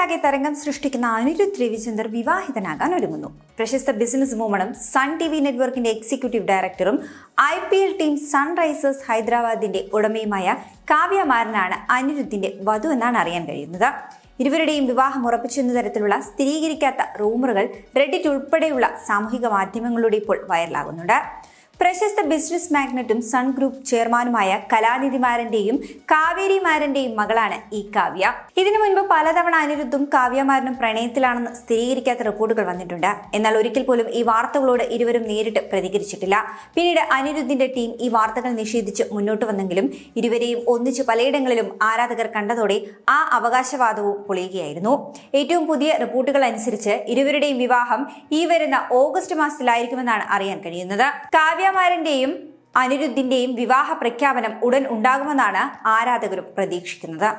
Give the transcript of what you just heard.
ലോകത്താകെ തരംഗം സൃഷ്ടിക്കുന്ന അനിരുദ്ധ് രവിചന്ദർ വിവാഹിതനാകാൻ ഒരുങ്ങുന്നു. പ്രശസ്ത ബിസിനസ് വുമണും സൺ ടി വി നെറ്റ്വർക്കിന്റെ എക്സിക്യൂട്ടീവ് ഡയറക്ടറും IPL ടീം സൺറൈസേഴ്സ് ഹൈദരാബാദിന്റെ ഉടമയുമായ കാവ്യ മാരനാണ് അനിരുദ്ധിന്റെ വധു എന്നാണ് അറിയാൻ കഴിയുന്നത്. ഇരുവരുടെയും വിവാഹം ഉറപ്പിച്ചെന്ന തരത്തിലുള്ള സ്ഥിരീകരിക്കാത്ത റൂമറുകൾ റെഡിറ്റ് ഉൾപ്പെടെയുള്ള സാമൂഹിക മാധ്യമങ്ങളിലൂടെ ഇപ്പോൾ വൈറലാകുന്നുണ്ട്. പ്രശസ്ത ബിസിനസ് മാഗ്നറ്റും സൺ ഗ്രൂപ്പ് ചെയർമാനുമായ കലാനിധി മാരന്റെയും കാവേരി മാരന്റെയും മകളാണ് ഈ കാവ്യ. ഇതിനു മുൻപ് പലതവണ അനിരുദ്ധും കാവ്യമാരനും പ്രണയത്തിലാണെന്ന് സ്ഥിരീകരിക്കാത്ത റിപ്പോർട്ടുകൾ വന്നിട്ടുണ്ട്. എന്നാൽ ഒരിക്കൽ പോലും ഈ വാർത്തകളോട് ഇരുവരും നേരിട്ട് പ്രതികരിച്ചിട്ടില്ല. പിന്നീട് അനിരുദ്ധിന്റെ ടീം ഈ വാർത്തകൾ നിഷേധിച്ച് മുന്നോട്ട് വന്നെങ്കിലും ഇരുവരെയും ഒന്നിച്ച് പലയിടങ്ങളിലും ആരാധകർ കണ്ടതോടെ ആ അവകാശവാദവും പൊളിയുകയായിരുന്നു. ഏറ്റവും പുതിയ റിപ്പോർട്ടുകൾ അനുസരിച്ച് ഇരുവരുടെയും വിവാഹം ഈ വരുന്ന ഓഗസ്റ്റ് മാസത്തിലായിരിക്കുമെന്നാണ് അറിയാൻ കഴിയുന്നത്. കാവ്യമാരന്റെയും അനിരുദ്ധിന്റെയും വിവാഹ പ്രഖ്യാപനം ഉടൻ ഉണ്ടാകുമെന്നാണ് ആരാധകരും പ്രതീക്ഷിക്കുന്നത്.